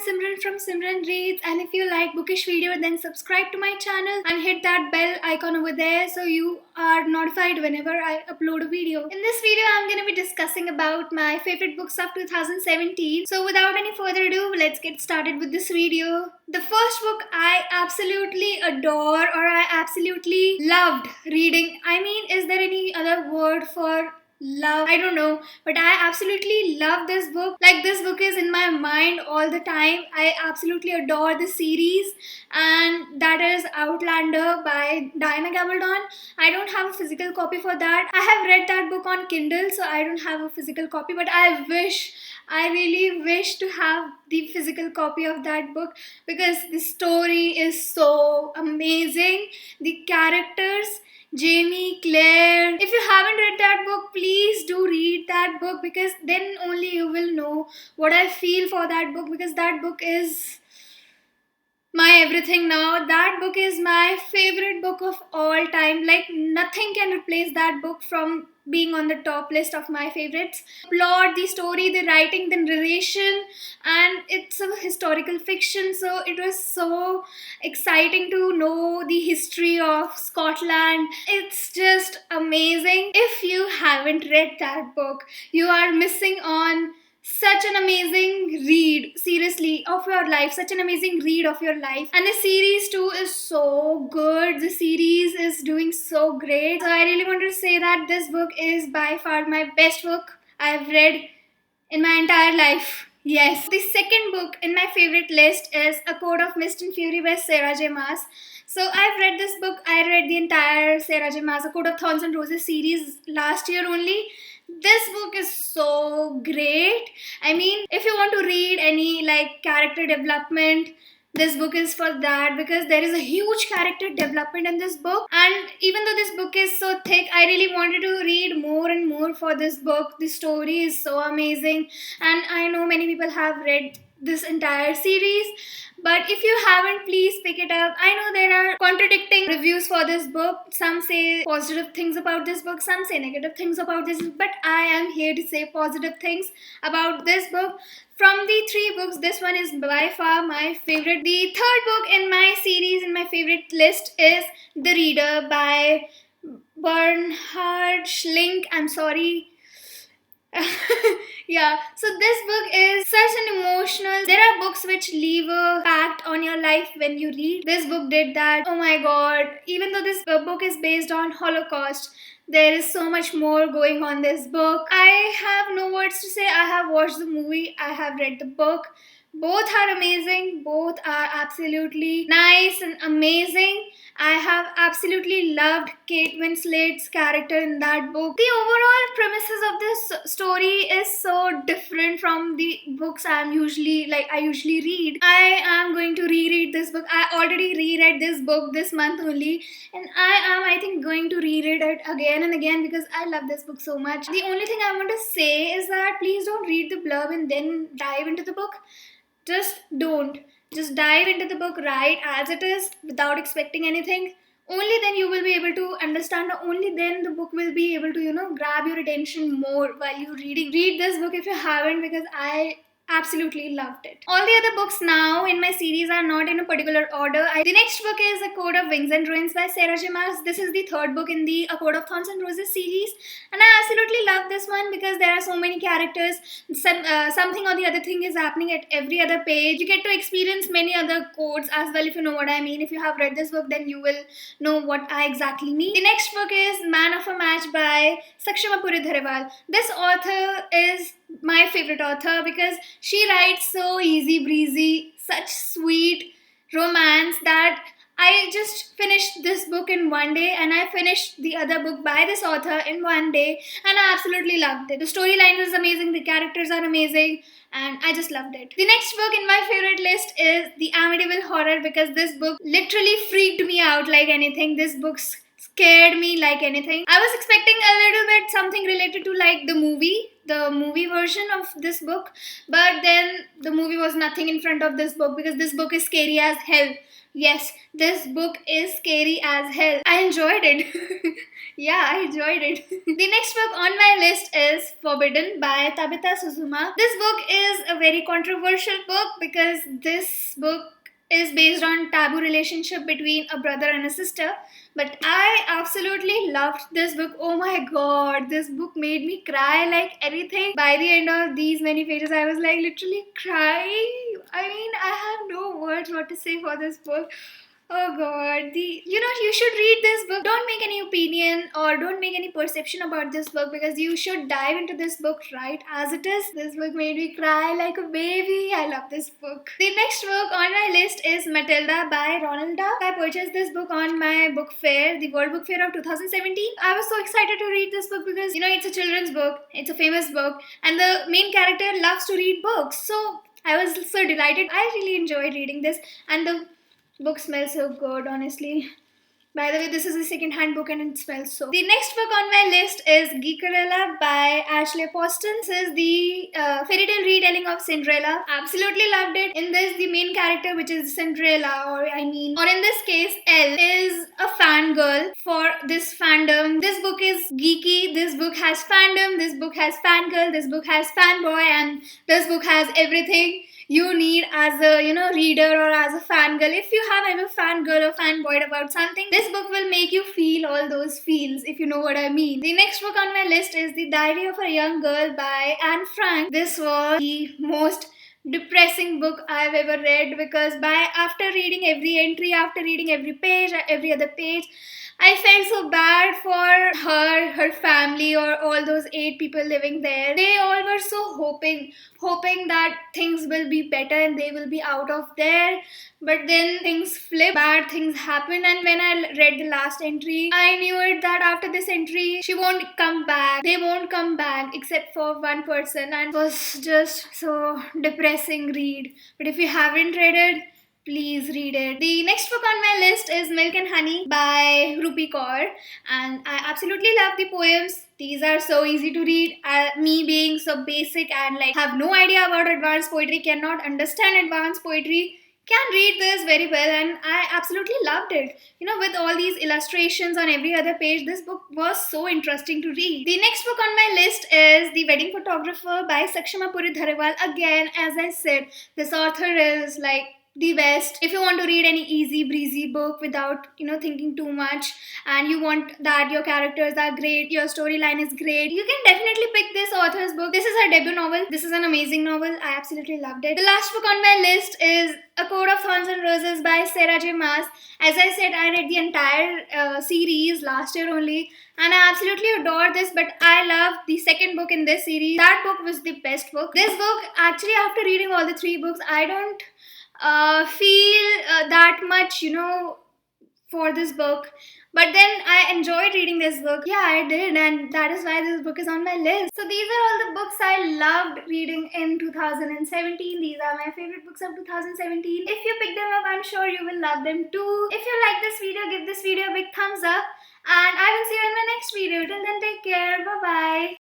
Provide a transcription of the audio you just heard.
Simran from Simran Reads, and if you like bookish video, then subscribe to my channel and hit that bell icon over there so you are notified whenever I upload a video. In this video, I'm going to be discussing about my favorite books of 2017. So without any further ado, let's get started with this video. The first book I absolutely adore, or I absolutely loved reading. I mean, is there any other word for love? I don't know, but I absolutely love this book. Like, this book is in my mind all the time. I absolutely adore the series, and that is Outlander by Diana Gabaldon. I don't have a physical copy for that. I have read that book on Kindle, so I don't have a physical copy, but I really wish to have the physical copy of that book because the story is so amazing. The characters, Jamie, Claire. If you haven't read that book, please do read that book because then only you will know what I feel for that book, because that book is my everything now. That book is my favorite book of all time. Like, nothing can replace that book from being on the top list of my favorites. Plot, the story, the writing, the narration, and it's a historical fiction, so it was so exciting to know the history of Scotland. It's just amazing. If you haven't read that book, you are missing on such an amazing read, seriously, of your life. Such an amazing read of your life. And the series too is so good. The series is doing so great. So I really want to say that this book is by far my best book I've read in my entire life. Yes. The second book in my favorite list is A Code of Mist and Fury by Sarah J Maas. So I've read this book. I read the entire Sarah J Maas A Code of Thorns and Roses series last year only. This book is so great. I mean, if you want to read any like character development, this book is for that, because there is a huge character development in this book. And even though this book is so thick, I really wanted to read more and more for this book. The story is so amazing, and I know many people have read this entire series, but if you haven't, please pick it up. I know there are contradicting reviews for this book. Some say positive things about this book, some say negative things about this book, but I am here to say positive things about this book. From the three books, this one is by far my favorite. The third book in my series, in my favorite list, is The Reader by Bernhard Schlink. I'm sorry. Yeah, so this book is such an emotional. There are books which leave a impact on your life when you read. This book did that. Oh my god. Even though this book is based on Holocaust, there is so much more going on this book. I have no words to say. I have watched the movie, I have read the book. Both are amazing. Both are absolutely nice and amazing. I have absolutely loved Kate Winslet's character in that book. The overall premises of this story is so different from the books I usually read. I am going to reread this book. I already reread this book this month only, and I think, going to reread it again and again because I love this book so much. The only thing I want to say is that please don't read the blurb and then dive into the book. Just don't. Just dive into the book right as it is without expecting anything. Only then you will be able to understand, only then the book will be able to, grab your attention more while you're reading. Read this book if you haven't, because I absolutely loved it. All the other books now in my series are not in a particular order. The next book is A Code of Wings and Ruins by Sarah J Maas. This is the third book in the A Code of Thorns and Roses series, and I absolutely love this one because there are so many characters. Something or the other thing is happening at every other page. You get to experience many other codes as well, if you know what I mean. If you have read this book, then you will know what I exactly mean. The next book is Man of a Match by Sakshama Puri Dharewal. This author is my favorite author because she writes so easy breezy, such sweet romance that I just finished this book in one day, and I finished the other book by this author in one day, and I absolutely loved it. The storyline is amazing, the characters are amazing, and I just loved it. The next book in my favorite list is The Amityville Horror, because this book literally freaked me out like anything. This book scared me like anything. I was expecting a little bit something related to like the movie version of this book, but then the movie was nothing in front of this book because this book is scary as hell. Yes, this book is scary as hell. I enjoyed it. Yeah, I enjoyed it. The next book on my list is Forbidden by Tabitha Suzuma. This book is a very controversial book because this book is based on taboo relationship between a brother and a sister, but I absolutely loved this book. Oh my god, this book made me cry like anything. By the end of these many pages, I was like literally crying. I mean, I have no words what to say for this book. Oh god, you should read this book. Don't make any opinion or don't make any perception about this book because you should dive into this book right as it is. This book made me cry like a baby. I love this book. The next book on my list is Matilda by Ronald Dahl. I purchased this book on my book fair, the World Book Fair of 2017. I was so excited to read this book because it's a children's book, it's a famous book, and the main character loves to read books. So I was so delighted. I really enjoyed reading this, and the book smells so good, honestly. By the way, this is a second-hand book and it smells so. The next book on my list is Geekerella by Ashley Poston. This is the fairy tale retelling of Cinderella. Absolutely loved it. In this, the main character, which is Cinderella, or in this case, Elle, is a fangirl for this fandom. This book is geeky. This book has fandom. This book has fangirl. This book has fanboy, and this book has everything you need as a reader or as a fangirl. If you have ever fangirl or fanboyed about something, this book will make you feel all those feels, if you know what I mean. The next book on my list is The Diary of a Young Girl by Anne Frank. This was the most depressing book I've ever read because after reading every entry, after reading every page, every other page, I felt so bad for her family, or all those 8 people living there. They all were so hoping that things will be better and they will be out of there. But then things flip, bad things happen, and when I read the last entry, I knew it that after this entry, she won't come back. They won't come back except for one person, and it was just so depressing read. But if you haven't read it, please read it. The next book on my list is Milk and Honey by Rupi Kaur, and I absolutely love the poems. These are so easy to read. Me being so basic and have no idea about advanced poetry, cannot understand advanced poetry, can read this very well, and I absolutely loved it. With all these illustrations on every other page, this book was so interesting to read. The next book on my list is The Wedding Photographer by Sakshama Puri Dhariwal. Again, as I said, this author is the best. If you want to read any easy breezy book without thinking too much, and you want that your characters are great, your storyline is great, you can definitely pick this author's book. This is her debut novel. This is an amazing novel. I absolutely loved it. The last book on my list is A Court of Thorns and Roses by Sarah J Maas. As I said, I read the entire series last year only, and I absolutely adore this, but I love the second book in this series. That book was the best book. This book, actually, after reading all the 3 books, I don't feel that much for this book, but then I enjoyed reading this book. Yeah, I did, and that is why this book is on my list. So these are all the books I loved reading in 2017. These are my favorite books of 2017. If you pick them up, I'm sure you will love them too. If you like this video, give this video a big thumbs up, and I will see you in my next video. Till then, take care. Bye bye.